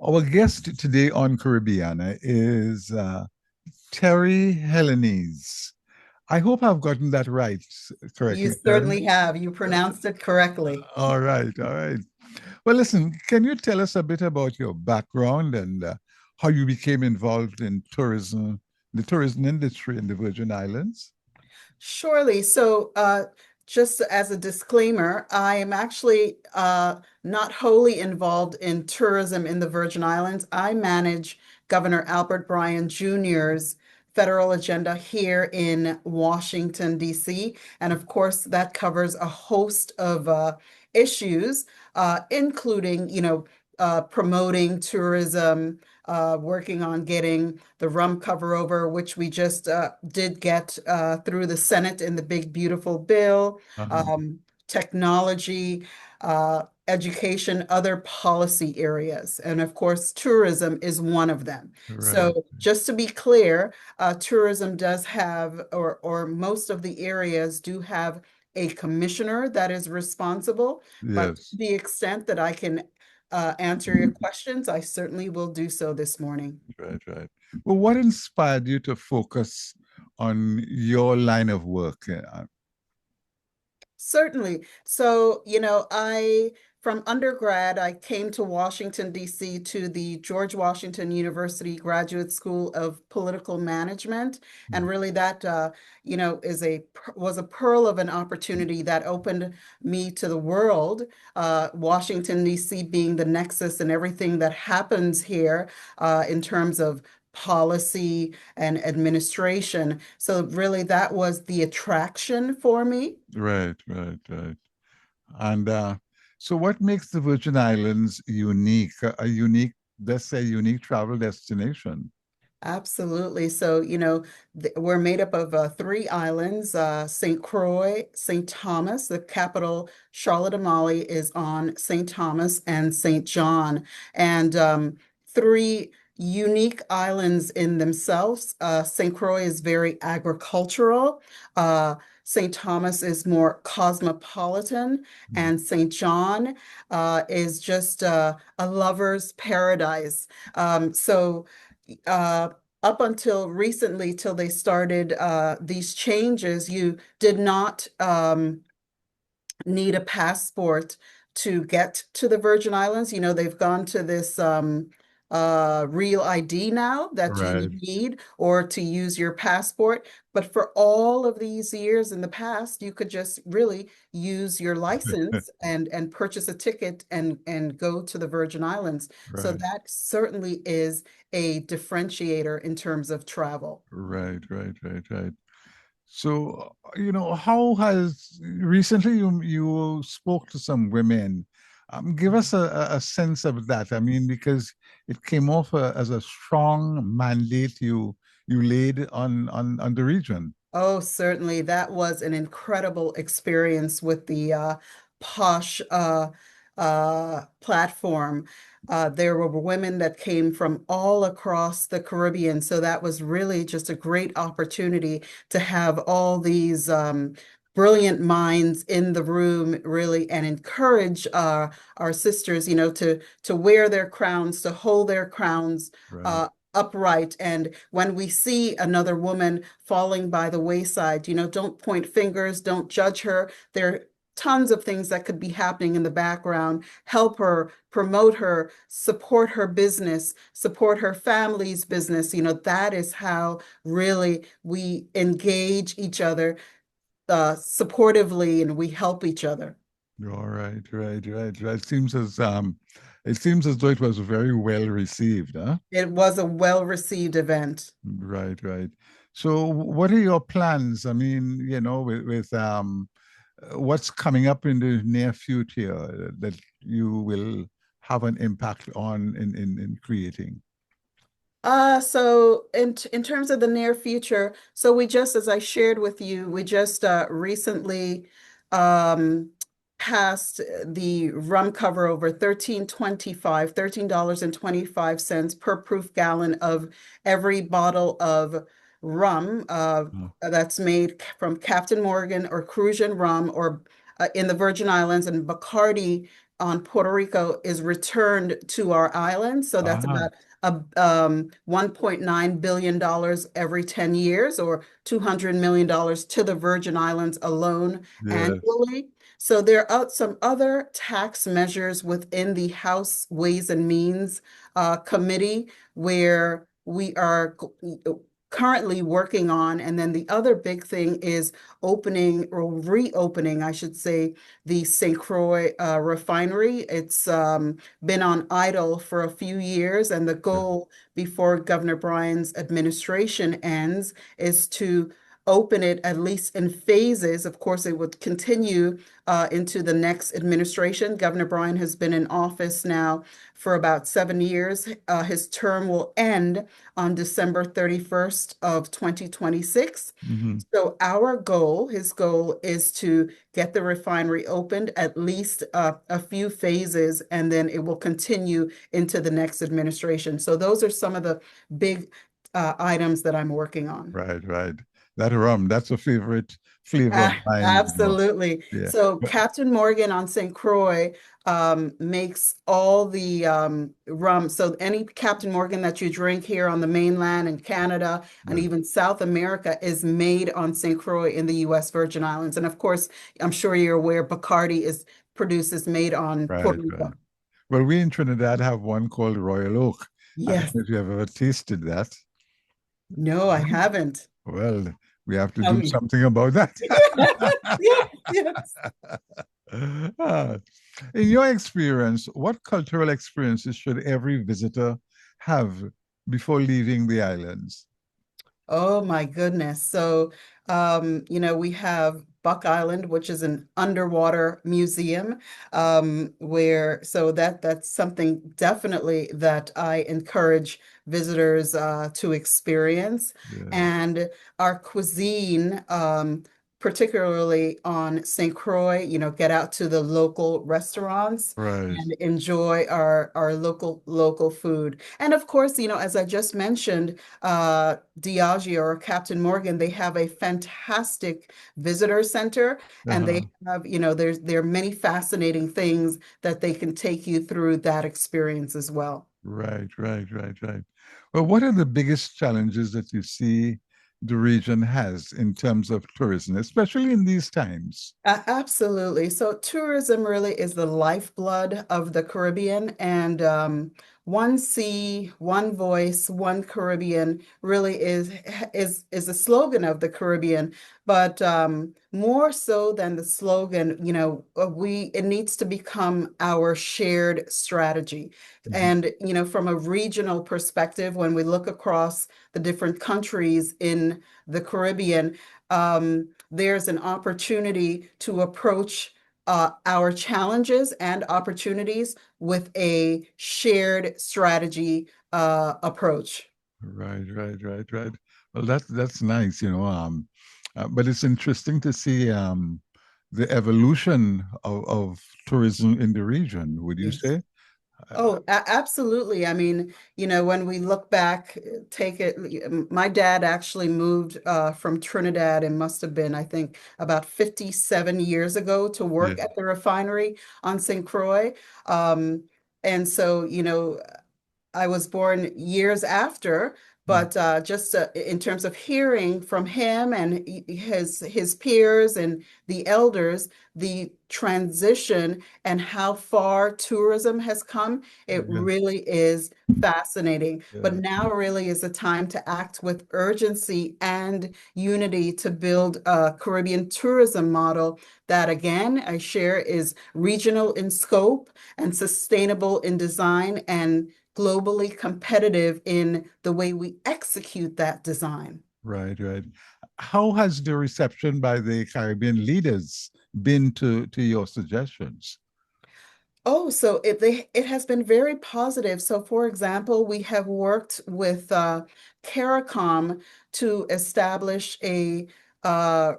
Our guest today on Caribbeana is Teri Helenese. I hope I've gotten that right You correctly, Teri. certainly have. You pronounced it correctly. All right, all right. Well, listen, can you tell us a bit about your background and how you became involved in tourism, the tourism industry in the Virgin Islands? Surely. Just as a disclaimer, I am actually not wholly involved in tourism in the Virgin Islands. I manage Governor Albert Bryan Jr.'s federal agenda here in Washington, D.C. And of course, that covers a host of issues, including, promoting tourism, working on getting the rum cover over, which we just did get through the Senate in the big, beautiful bill, Uh-huh. um, technology, education, other policy areas. And of course, tourism is one of them. Right. So just to be clear, tourism does have, or most of the areas do have a commissioner that is responsible, but to Yes. the extent that I can answer your questions, I certainly will do so this morning. Right, right. Well, what inspired you to focus on your line of work? Certainly. From undergrad, I came to Washington, D.C. to the George Washington University Graduate School of Political Management. And really that, was a pearl of an opportunity that opened me to the world. Washington, D.C. being the nexus and everything that happens here, in terms of policy and administration. So really that was the attraction for me. Right, right, right. And so, what makes the Virgin Islands unique? A unique, let's say, unique travel destination. Absolutely. We're made up of three islands, St. Croix, St. Thomas, the capital, Charlotte Amalie, is on St. Thomas, and St. John. And three unique islands in themselves. St. Croix is very agricultural. St. Thomas is more cosmopolitan, and St. John is just a lover's paradise. So uh, Up until recently, till they started these changes, you did not need a passport to get to the Virgin Islands. You know, they've gone to this real ID now that you Right, need, or to use your passport. But for all of these years in the past, you could just really use your license and purchase a ticket and go to the Virgin Islands. So right, that certainly is a differentiator in terms of travel. right, right, right, right. So, how has recently you spoke to some women? Give us a sense of that. I mean, because it came off as a strong mandate you laid on the region. Oh, certainly. That was an incredible experience with the Posh platform. There were women that came from all across the Caribbean. So that was really just a great opportunity to have all these brilliant minds in the room, really, and encourage our sisters, to wear their crowns, to hold their crowns Right, upright. And when we see another woman falling by the wayside, don't point fingers, don't judge her. There are tons of things that could be happening in the background. Help her, promote her, support her business, support her family's business. That is how really we engage each other supportively, and we help each other. all right, right, right, right. It seems as though it was very well received, huh? It was a well-received event. Right, right. So, what are your plans? I mean, with what's coming up in the near future that you will have an impact on in creating? In terms of the near future, so we just, as I shared with you, we just recently um, passed the rum cover over 13.25, $13.25 per proof gallon of every bottle of rum Oh, that's made from Captain Morgan or Crucian rum, or in the Virgin Islands, and Bacardi on Puerto Rico is returned to our island. So that's Ah, about $1.9 billion every 10 years, or $200 million to the Virgin Islands alone yes. annually. So there are some other tax measures within the House Ways and Means Committee where we are currently working on. And then the other big thing is opening or reopening, I should say, the St. Croix refinery. It's been on idle for a few years, and the goal before Governor Bryan's administration ends is to open it at least in phases. Of course, it would continue into the next administration. Governor Bryan has been in office now for about 7 years. His term will end on December 31st of 2026. Hmm. So our goal, his goal is to get the refinery opened at least a few phases, and then it will continue into the next administration. So those are some of the big items that I'm working on. Right, right. That rum, that's a favorite flavor of mine, you know. Absolutely. Yeah. So But Captain Morgan on St. Croix makes all the rum. So any Captain Morgan that you drink here on the mainland in Canada and yeah, even South America is made on St. Croix in the U.S. Virgin Islands. And of course, I'm sure you're aware Bacardi is made on right, Puerto right. Rico. Well, we in Trinidad have one called Royal Oak. I don't Yes. know if you have ever tasted that. No, I haven't. Well, we have to Tell do me. something about that. Yes, yes. Ah, in your experience, what cultural experiences should every visitor have before leaving the islands? Oh my goodness. So, we have Buck Island, which is an underwater museum, where that's something definitely that I encourage visitors to experience. Yeah, And our cuisine, particularly on St. Croix, get out to the local restaurants right. and enjoy our local food. And of course, as I just mentioned, Diageo or Captain Morgan, they have a fantastic visitor center, and they Uh-huh. have, there are many fascinating things that they can take you through that experience as well. Right, right, right, right. Well, what are the biggest challenges that you see the region has in terms of tourism, especially in these times? Absolutely. So tourism really is the lifeblood of the Caribbean, and one sea, one voice, one Caribbean really is a slogan of the Caribbean. But more so than the slogan, we it needs to become our shared strategy. Mhm. And from a regional perspective, when we look across the different countries in the Caribbean, there's an opportunity to approach our challenges and opportunities with a shared strategy approach. Right, right, right, right. Well, that's nice, you know. But it's interesting to see the evolution of tourism in the region, would you Yes. say? Uh, Oh, absolutely. I mean, when we look back, take it, my dad actually moved from Trinidad and must have been, I think, about 57 years ago to yeah. work at the refinery on St. Croix. Um, and so, I was born years after, Mm. but just in terms of hearing from him and his peers and the elders, the transition and how far tourism has come, it Yes, really is fascinating. But yeah, now really is the time to act with urgency and unity to build a Caribbean tourism model that, again, I share is regional in scope and sustainable in design and globally competitive in the way we execute that design. right, right. How has the reception by the Caribbean leaders been to your suggestions? Oh, so it has been very positive. So, for example, we have worked with CARICOM to establish a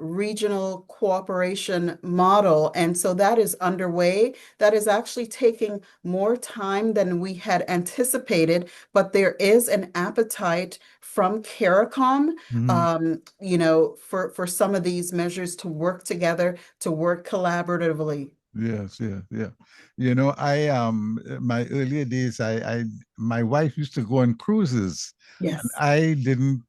regional cooperation model, and so that is underway. That is actually taking more time than we had anticipated, but there is an appetite from CARICOM, Mhm. for some of these measures to work together, to work collaboratively. Yes, yeah, yeah. My earlier days, my wife used to go on cruises, and Yes, I didn't.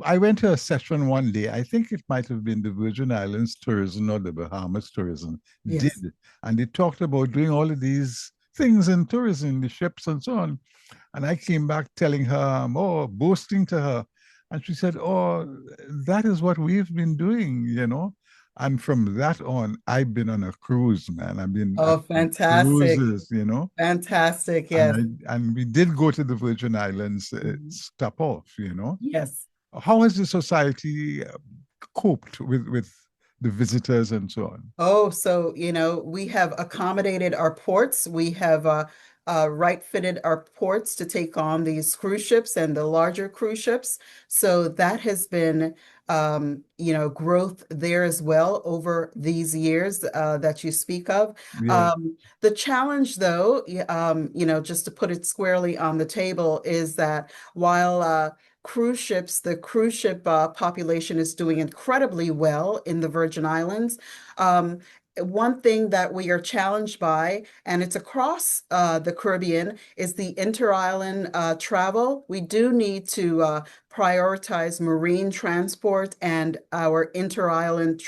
I went to a session one day. I think it might have been the Virgin Islands tourism or the Bahamas tourism did, yes. and they talked about doing all of these things in tourism, the ships and so on. And I came back telling her, oh, boasting to her. And she said, oh, that is what we've been doing. And from that on, I've been on a cruise, man. I've Oh, been on fantastic. cruises. Fantastic. And Yes. we did go to the Virgin Islands, Mhm. stop off. Yes. How has the society coped with the visitors and so on? Oh, so, we have accommodated our ports. We have right fitted our ports to take on these cruise ships and the larger cruise ships. So that has been, growth there as well over these years that you speak of. Yeah, The challenge, though, just to put it squarely on the table, is that while the cruise ship population is doing incredibly well in the Virgin Islands. Um, One thing that we are challenged by, and it's across the Caribbean, is the inter-island travel. We do need to prioritize marine transport and and our inter-island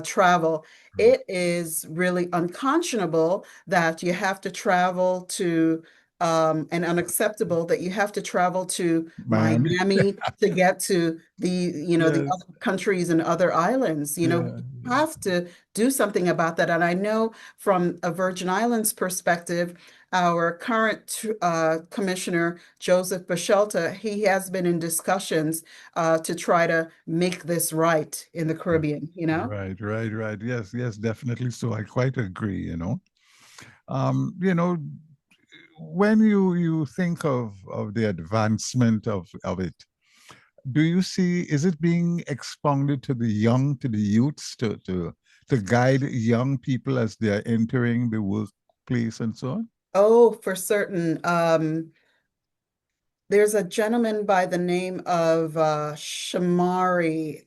travel. It is really unconscionable that you have to travel to and unacceptable that you have to travel to Miami. Miami to get to the Yes, other countries and other islands. yeah, We have to do something about that. And I know from a Virgin Islands perspective, our current commissioner, Joseph Bachelta, he has been in discussions to try to make this right in the Caribbean. right, right, right. Yes, yes, definitely. So I quite agree. Um, you know, when you think of the advancement of it, do you see is it being expounded to the young, to the youths, to guide young people as they're entering the workplace and so on? Oh, for certain. There's a gentleman by the name of Shamari.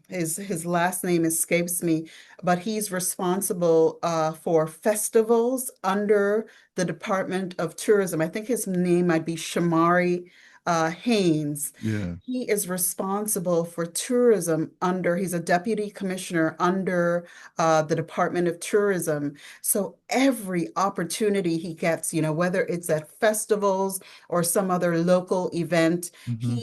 His last name escapes me, but he's responsible for festivals under the Department of Tourism. I think his name might be Shamari Haynes. Yeah, He is responsible for tourism he's a deputy commissioner under the Department of Tourism. So every opportunity he gets, whether it's at festivals, or some other local event. hmm,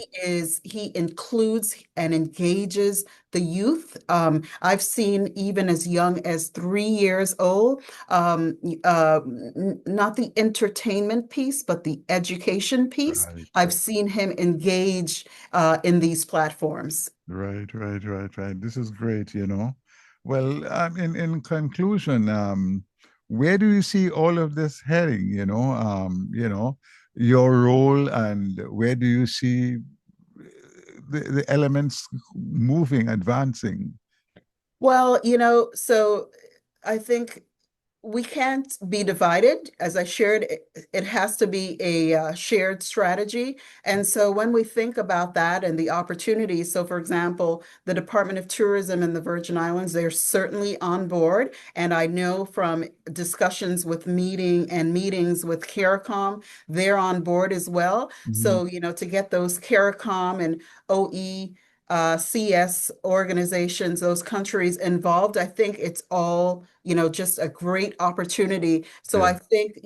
He includes and engages the youth. I've seen even as young as 3 years old, not the entertainment piece, but the education piece. right, I've seen him engage in these platforms. right, right, right, right. This is great. Well, in conclusion, where do you see all of this heading? Your role and where do you see the elements moving, advancing? Well, so I think we can't be divided. As I shared, it has to be a shared strategy. And so when we think about that and the opportunities, so for example, the Department of Tourism in the Virgin Islands, they're certainly on board. And I know from discussions with meetings with CARICOM, they're on board as well. Mhm. So, to get those CARICOM and OE CS organizations, those countries involved, I think it's all, just a great opportunity. So Yeah, I think,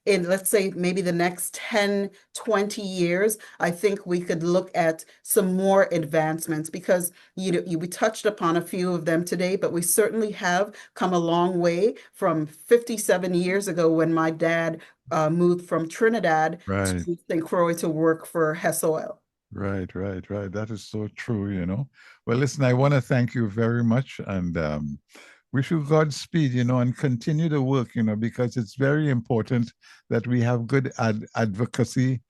in let's say maybe the next 10, 20 years, I think we could look at some more advancements because we touched upon a few of them today, but we certainly have come a long way from 57 years ago when my dad moved from Trinidad right, to St. Croix to work for Hess Oil. right, right, right. That is so true. Well, listen, I want to thank you very much and wish you Godspeed, and continue the work, because it's very important that we have good advocacy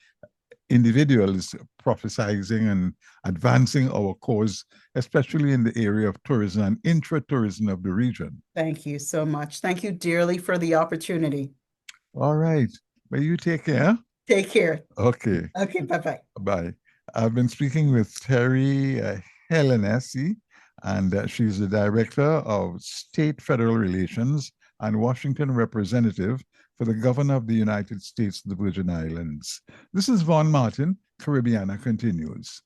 individuals prophesizing and advancing our cause, especially in the area of tourism and intra-tourism of the region. Thank you so much. Thank you dearly for the opportunity. All right. Well, you take care. Take care. Okay. Okay, bye-bye. Bye. I've been speaking with Teri Helenese, and she's the Director of State Federal Relations and Washington Representative for the Governor of the United States, the Virgin Islands. This is Von Martin. Caribbeana continues.